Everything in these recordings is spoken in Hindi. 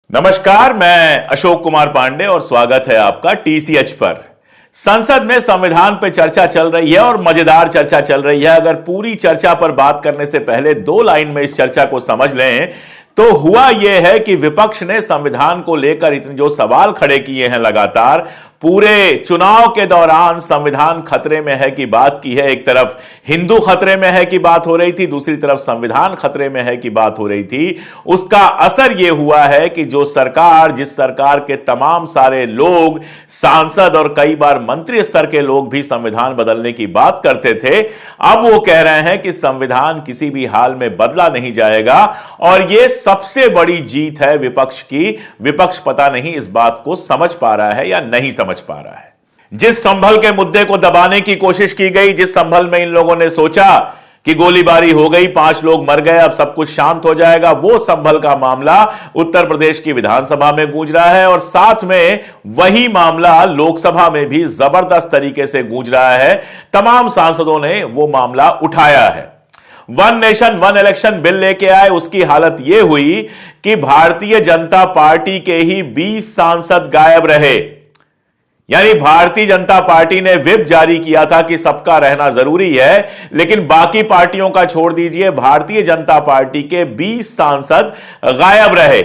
नमस्कार, मैं अशोक कुमार पांडे और स्वागत है आपका टीसीएच पर। संसद में संविधान पर चर्चा चल रही है और मजेदार चर्चा चल रही है। अगर पूरी चर्चा पर बात करने से पहले दो लाइन में इस चर्चा को समझ लें तो हुआ यह है कि विपक्ष ने संविधान को लेकर इतने जो सवाल खड़े किए हैं लगातार पूरे चुनाव के दौरान, संविधान खतरे में है की बात की है। एक तरफ हिंदू खतरे में है की बात हो रही थी, दूसरी तरफ संविधान खतरे में है की बात हो रही थी। उसका असर यह हुआ है कि जो सरकार, जिस सरकार के तमाम सारे लोग, सांसद और कई बार मंत्री स्तर के लोग भी संविधान बदलने की बात करते थे, अब वो कह रहे हैं कि संविधान किसी भी हाल में बदला नहीं जाएगा। और यह सबसे बड़ी जीत है विपक्ष की। विपक्ष पता नहीं इस बात को समझ पा रहा है या नहीं समझ पा रहा है। जिस संभल के मुद्दे को दबाने की कोशिश की गई, जिस संभल में इन लोगों ने सोचा कि गोलीबारी हो गई, 5 लोग मर गए, अब सब कुछ शांत हो जाएगा, वो संभल का मामला उत्तर प्रदेश की विधानसभा में गूंज रहा है और साथ में वही मामला लोकसभा में भी जबरदस्त तरीके से गूंज रहा है। तमाम सांसदों ने वो मामला उठाया है। One nation one election bill लेके आए, उसकी हालत यह हुई कि भारतीय जनता पार्टी के ही 20 सांसद गायब रहे। यानी भारतीय जनता पार्टी ने व्हिप जारी किया था कि सबका रहना जरूरी है, लेकिन बाकी पार्टियों का छोड़ दीजिए, भारतीय जनता पार्टी के 20 सांसद गायब रहे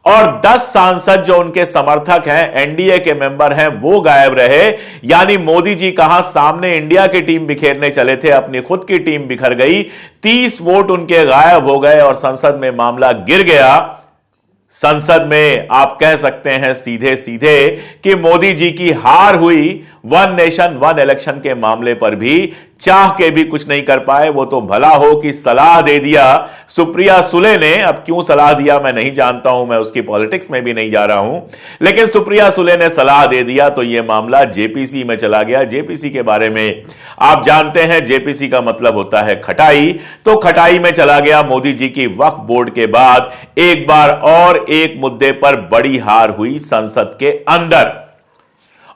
और 10 सांसद जो उनके समर्थक हैं, एनडीए के मेंबर हैं, वो गायब रहे। यानी मोदी जी कहां सामने इंडिया की टीम बिखेरने चले थे, अपनी खुद की टीम बिखर गई, 30 वोट उनके गायब हो गए और संसद में मामला गिर गया। संसद में आप कह सकते हैं सीधे सीधे कि मोदी जी की हार हुई। वन नेशन वन इलेक्शन के मामले पर भी चाह के भी कुछ नहीं कर पाए। वो तो भला हो कि सलाह दे दिया सुप्रिया सुले ने। अब क्यों सलाह दिया मैं नहीं जानता हूं, मैं उसकी पॉलिटिक्स में भी नहीं जा रहा हूं, लेकिन सुप्रिया सुले ने सलाह दे दिया तो यह मामला जेपीसी में चला गया। जेपीसी के बारे में आप जानते हैं, जेपीसी का मतलब होता है खटाई। तो खटाई में चला गया। मोदी जी की वक्फ बोर्ड के बाद एक बार और एक मुद्दे पर बड़ी हार हुई संसद के अंदर।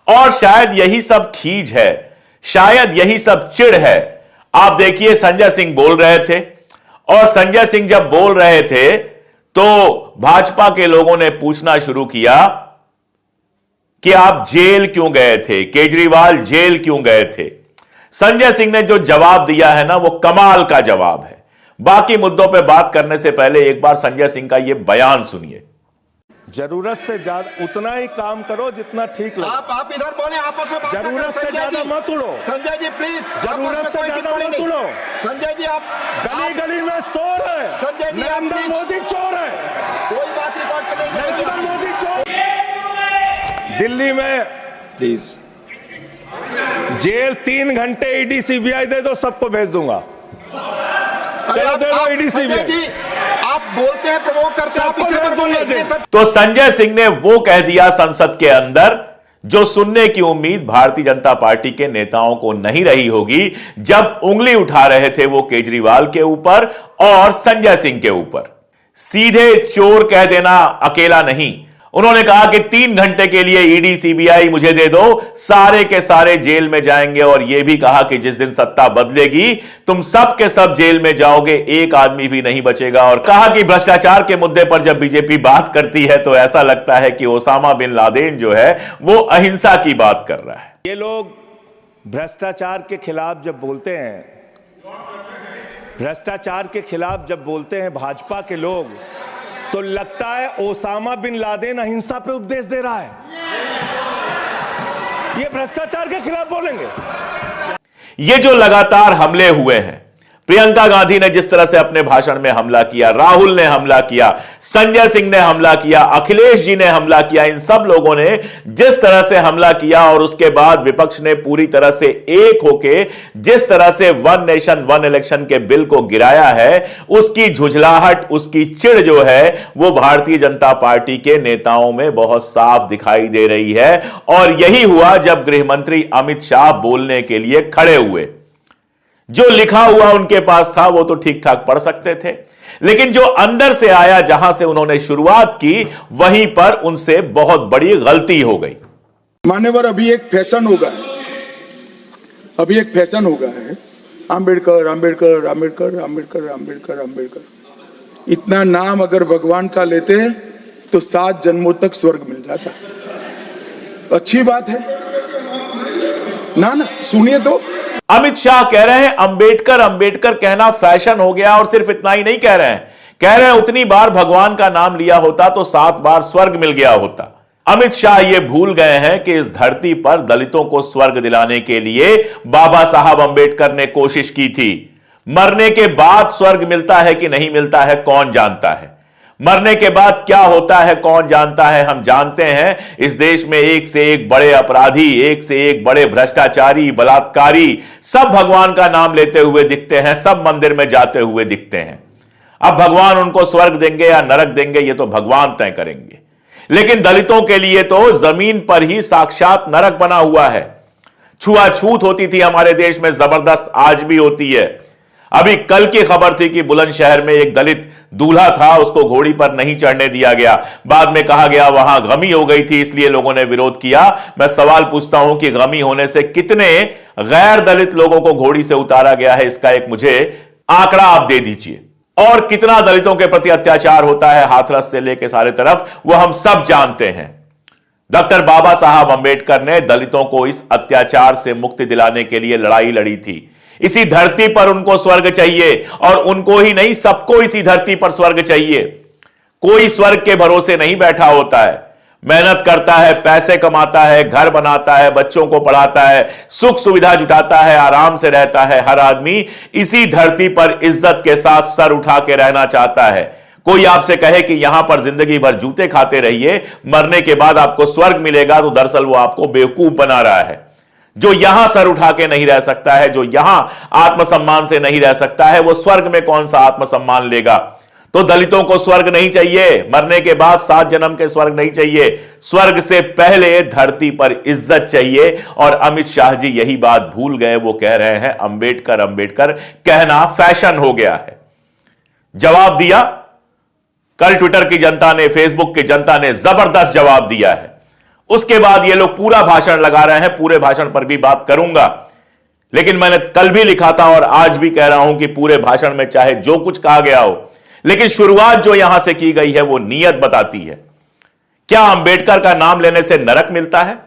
और शायद यही सब खीज है, शायद यही सब चिढ़ है। आप देखिए, संजय सिंह बोल रहे थे और संजय सिंह जब बोल रहे थे तो भाजपा के लोगों ने पूछना शुरू किया कि आप जेल क्यों गए थे, केजरीवाल जेल क्यों गए थे। संजय सिंह ने जो जवाब दिया है ना, वो कमाल का जवाब है। बाकी मुद्दों पर बात करने से पहले एक बार संजय सिंह का यह बयान सुनिए। जरूरत से ज्यादा उतना ही काम करो जितना ठीक लगे। आप इधर बोले, आपस में बात जरूरत से ज्यादा मत उड़ो। संजय जी प्लीज, जरूरत से ज्यादा मत उड़ो। संजय जी आप गली गली में शोर है। संजय जी नरेंद्र मोदी चोर है। कोई बात रिकॉर्ड पे नहीं जाएगी। नरेंद्र मोदी चोर। दिल्ली में प्लीज जेल 3 घंटे ईडी सीबीआई दे दो, सबको भेज दूंगा। चलो दे दो ईडी सीबीआई। आप बोलते हैं, प्रमोट करते हैं, आप इसे पर बोलिए। तो संजय सिंह ने वो कह दिया संसद के अंदर जो सुनने की उम्मीद भारतीय जनता पार्टी के नेताओं को नहीं रही होगी, जब उंगली उठा रहे थे वो केजरीवाल के ऊपर और संजय सिंह के ऊपर। सीधे चोर कह देना अकेला नहीं, उन्होंने कहा कि 3 घंटे के लिए ईडी सीबीआई मुझे दे दो, सारे के सारे जेल में जाएंगे। और यह भी कहा कि जिस दिन सत्ता बदलेगी तुम सब के सब जेल में जाओगे, एक आदमी भी नहीं बचेगा। और कहा कि भ्रष्टाचार के मुद्दे पर जब बीजेपी बात करती है तो ऐसा लगता है कि ओसामा बिन लादेन जो है वो अहिंसा की बात कर रहा है। ये लोग भ्रष्टाचार के खिलाफ जब बोलते हैं, भ्रष्टाचार के खिलाफ जब बोलते हैं भाजपा के लोग, तो लगता है ओसामा बिन लादेन अहिंसा पे उपदेश दे रहा है। ये भ्रष्टाचार के खिलाफ बोलेंगे। ये जो लगातार हमले हुए हैं, प्रियंका गांधी ने जिस तरह से अपने भाषण में हमला किया, राहुल ने हमला किया, संजय सिंह ने हमला किया, अखिलेश जी ने हमला किया, इन सब लोगों ने जिस तरह से हमला किया और उसके बाद विपक्ष ने पूरी तरह से एक होके जिस तरह से वन नेशन वन इलेक्शन के बिल को गिराया है, उसकी झुंझलाहट, उसकी चिढ़ जो है वो भारतीय जनता पार्टी के नेताओं में बहुत साफ दिखाई दे रही है। और यही हुआ जब गृह मंत्री अमित शाह बोलने के लिए खड़े हुए। जो लिखा हुआ उनके पास था वो तो ठीक ठाक पढ़ सकते थे, लेकिन जो अंदर से आया, जहां से उन्होंने शुरुआत की, वहीं पर उनसे बहुत बड़ी गलती हो गई। मान्यवर, अभी एक फैशन होगा, अभी एक फैशन होगा है आंबेडकर आंबेडकर आंबेडकर आंबेडकर आंबेडकर आंबेडकर। इतना नाम अगर भगवान का लेते तो 7 जन्मों तक स्वर्ग मिल जाता। अच्छी बात है ना? सुनिए तो। अमित शाह कह रहे हैं अंबेडकर अंबेडकर कहना फैशन हो गया, और सिर्फ इतना ही नहीं कह रहे हैं, कह रहे हैं उतनी बार भगवान का नाम लिया होता तो 7 बार स्वर्ग मिल गया होता। अमित शाह ये भूल गए हैं कि इस धरती पर दलितों को स्वर्ग दिलाने के लिए बाबा साहब अंबेडकर ने कोशिश की थी। मरने के बाद स्वर्ग मिलता है कि नहीं मिलता है कौन जानता है, मरने के बाद क्या होता है कौन जानता है। हम जानते हैं इस देश में एक से एक बड़े अपराधी, एक से एक बड़े भ्रष्टाचारी, बलात्कारी सब भगवान का नाम लेते हुए दिखते हैं, सब मंदिर में जाते हुए दिखते हैं। अब भगवान उनको स्वर्ग देंगे या नरक देंगे ये तो भगवान तय करेंगे, लेकिन दलितों के लिए तो जमीन पर ही साक्षात नरक बना हुआ है। छुआछूत होती थी हमारे देश में, जबरदस्त आज भी होती है। अभी कल की खबर थी कि बुलंदशहर में एक दलित दूल्हा था, उसको घोड़ी पर नहीं चढ़ने दिया गया। बाद में कहा गया वहां गमी हो गई थी इसलिए लोगों ने विरोध किया। मैं सवाल पूछता हूं कि गमी होने से कितने गैर दलित लोगों को घोड़ी से उतारा गया है, इसका एक मुझे आंकड़ा आप दे दीजिए। और कितना दलितों के प्रति अत्याचार होता है हाथरस से लेकर सारे तरफ, वो हम सब जानते हैं। डॉक्टर बाबा साहब अंबेडकर ने दलितों को इस अत्याचार से मुक्ति दिलाने के लिए लड़ाई लड़ी थी। इसी धरती पर उनको स्वर्ग चाहिए, और उनको ही नहीं सबको इसी धरती पर स्वर्ग चाहिए। कोई स्वर्ग के भरोसे नहीं बैठा होता है, मेहनत करता है, पैसे कमाता है, घर बनाता है, बच्चों को पढ़ाता है, सुख सुविधा जुटाता है, आराम से रहता है। हर आदमी इसी धरती पर इज्जत के साथ सर उठा के रहना चाहता है। कोई आपसे कहे कि यहां पर जिंदगी भर जूते खाते रहिए, मरने के बाद आपको स्वर्ग मिलेगा, तो दरअसल वो आपको बेवकूफ बना रहा है। जो यहां सर उठा के नहीं रह सकता है, जो यहां आत्मसम्मान से नहीं रह सकता है, वो स्वर्ग में कौन सा आत्मसम्मान लेगा। तो दलितों को स्वर्ग नहीं चाहिए, मरने के बाद 7 जन्म के स्वर्ग नहीं चाहिए, स्वर्ग से पहले धरती पर इज्जत चाहिए। और अमित शाह जी यही बात भूल गए। वो कह रहे हैं अंबेडकर अंबेडकर कहना फैशन हो गया है। जवाब दिया कल ट्विटर की जनता ने, फेसबुक की जनता ने जबरदस्त जवाब दिया है। उसके बाद ये लोग पूरा भाषण लगा रहे हैं, पूरे भाषण पर भी बात करूंगा, लेकिन मैंने कल भी लिखा था और आज भी कह रहा हूं कि पूरे भाषण में चाहे जो कुछ कहा गया हो, लेकिन शुरुआत जो यहां से की गई है वो नीयत बताती है। क्या अंबेडकर का नाम लेने से नरक मिलता है?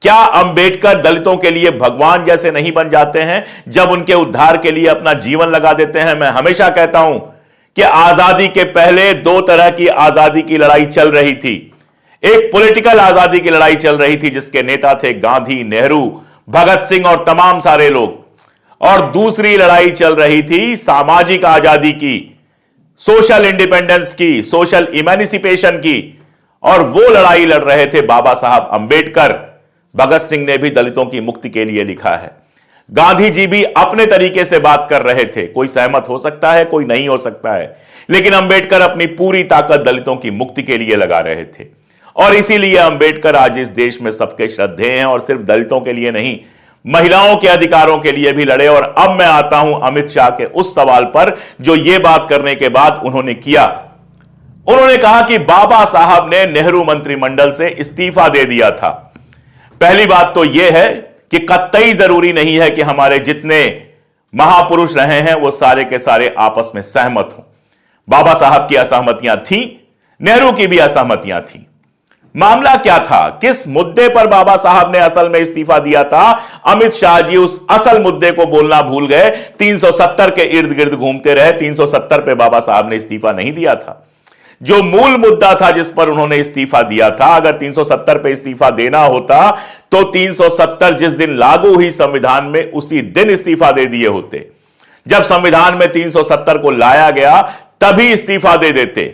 क्या अंबेडकर दलितों के लिए भगवान जैसे नहीं बन जाते हैं जब उनके उद्धार के लिए अपना जीवन लगा देते हैं? मैं हमेशा कहता हूं कि आजादी के पहले 2 तरह की आजादी की लड़ाई चल रही थी। एक पॉलिटिकल आजादी की लड़ाई चल रही थी जिसके नेता थे गांधी, नेहरू, भगत सिंह और तमाम सारे लोग, और दूसरी लड़ाई चल रही थी सामाजिक आजादी की, सोशल इंडिपेंडेंस की, सोशल इमेंसिपेशन की। और वो लड़ाई लड़ रहे थे बाबा साहब अंबेडकर। भगत सिंह ने भी दलितों की मुक्ति के लिए लिखा है। गांधी जी भी अपने तरीके से बात कर रहे थे। कोई सहमत हो सकता है, कोई नहीं हो सकता है, लेकिन अंबेडकर अपनी पूरी ताकत दलितों की मुक्ति के लिए लगा रहे थे। और इसीलिए अंबेडकर आज इस देश में सबके श्रद्धेय हैं, और सिर्फ दलितों के लिए नहीं, महिलाओं के अधिकारों के लिए भी लड़े। और अब मैं आता हूं अमित शाह के उस सवाल पर जो यह बात करने के बाद उन्होंने किया। उन्होंने कहा कि बाबा साहब ने नेहरू मंत्रिमंडल से इस्तीफा दे दिया था। पहली बात तो यह है कि कतई जरूरी नहीं है कि हमारे जितने महापुरुष रहे हैं वो सारे के सारे आपस में सहमत हों। बाबा साहब की असहमतियां थी, नेहरू की भी असहमतियां थी। मामला क्या था, किस मुद्दे पर बाबा साहब ने असल में इस्तीफा दिया था? अमित शाह जी उस असल मुद्दे को बोलना भूल गए, 370 के इर्द गिर्द घूमते रहे। 370 पे बाबा साहब ने इस्तीफा नहीं दिया था। जो मूल मुद्दा था जिस पर उन्होंने इस्तीफा दिया था, अगर 370 पे इस्तीफा देना होता तो 370 जिस दिन लागू हुई संविधान में उसी दिन इस्तीफा दे दिए होते। जब संविधान में 370 को लाया गया तभी इस्तीफा दे देते।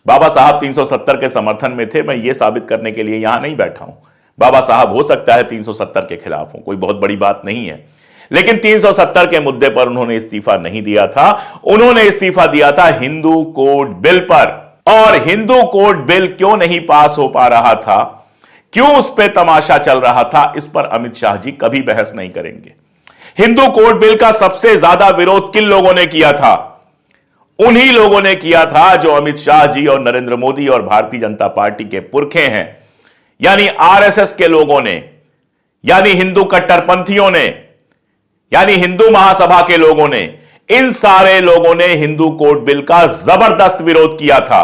बाबा साहब 370 के समर्थन में थे। मैं यह साबित करने के लिए यहां नहीं बैठा हूं। बाबा साहब हो सकता है 370 के खिलाफ हो, कोई बहुत बड़ी बात नहीं है, लेकिन 370 के मुद्दे पर उन्होंने इस्तीफा नहीं दिया था। उन्होंने इस्तीफा दिया था हिंदू कोड बिल पर। और हिंदू कोड बिल क्यों नहीं पास हो पा रहा था, क्यों उस पर तमाशा चल रहा था, इस पर अमित शाह जी कभी बहस नहीं करेंगे। हिंदू कोड बिल का सबसे ज्यादा विरोध किन लोगों ने किया था? उन्हीं लोगों ने किया था जो अमित शाह जी और नरेंद्र मोदी और भारतीय जनता पार्टी के पुरखे हैं, यानी आरएसएस के लोगों ने, यानी हिंदू कट्टरपंथियों ने, यानी हिंदू महासभा के लोगों ने। इन सारे लोगों ने हिंदू कोड बिल का जबरदस्त विरोध किया था।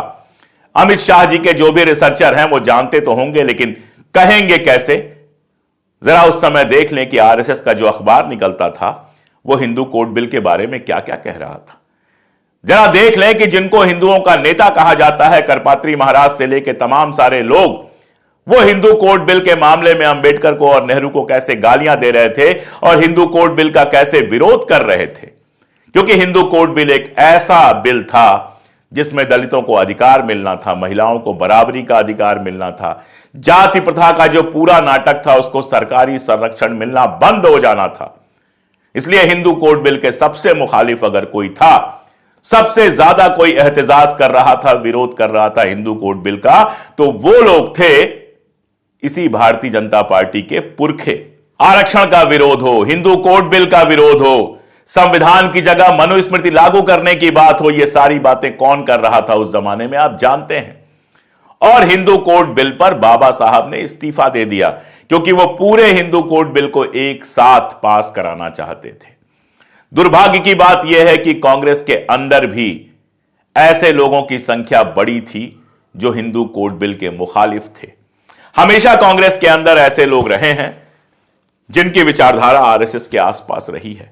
अमित शाह जी के जो भी रिसर्चर हैं वो जानते तो होंगे, लेकिन कहेंगे कैसे? जरा उस समय देख लें कि आरएसएस का जो अखबार निकलता था वो हिंदू कोड बिल के बारे में क्या क्या कह रहा था। जरा देख लें कि जिनको हिंदुओं का नेता कहा जाता है, करपात्री महाराज से लेकर तमाम सारे लोग, वो हिंदू कोड बिल के मामले में अंबेडकर को और नेहरू को कैसे गालियां दे रहे थे और हिंदू कोड बिल का कैसे विरोध कर रहे थे। क्योंकि हिंदू कोड बिल एक ऐसा बिल था जिसमें दलितों को अधिकार मिलना था, महिलाओं को बराबरी का अधिकार मिलना था, जाति प्रथा का जो पूरा नाटक था उसको सरकारी संरक्षण मिलना बंद हो जाना था। इसलिए हिंदू कोड बिल के सबसे मुखालिफ अगर कोई था, सबसे ज्यादा कोई एहतजाज कर रहा था, विरोध कर रहा था हिंदू कोड बिल का, तो वो लोग थे इसी भारतीय जनता पार्टी के पुरखे। आरक्षण का विरोध हो, हिंदू कोड बिल का विरोध हो, संविधान की जगह मनुस्मृति लागू करने की बात हो, ये सारी बातें कौन कर रहा था उस जमाने में आप जानते हैं। और हिंदू कोड बिल पर बाबा साहब ने इस्तीफा दे दिया क्योंकि वो पूरे हिंदू कोड बिल को एक साथ पास कराना चाहते थे। दुर्भाग्य की बात यह है कि कांग्रेस के अंदर भी ऐसे लोगों की संख्या बड़ी थी जो हिंदू कोड बिल के मुखालिफ थे। हमेशा कांग्रेस के अंदर ऐसे लोग रहे हैं जिनकी विचारधारा आरएसएस के आसपास रही है।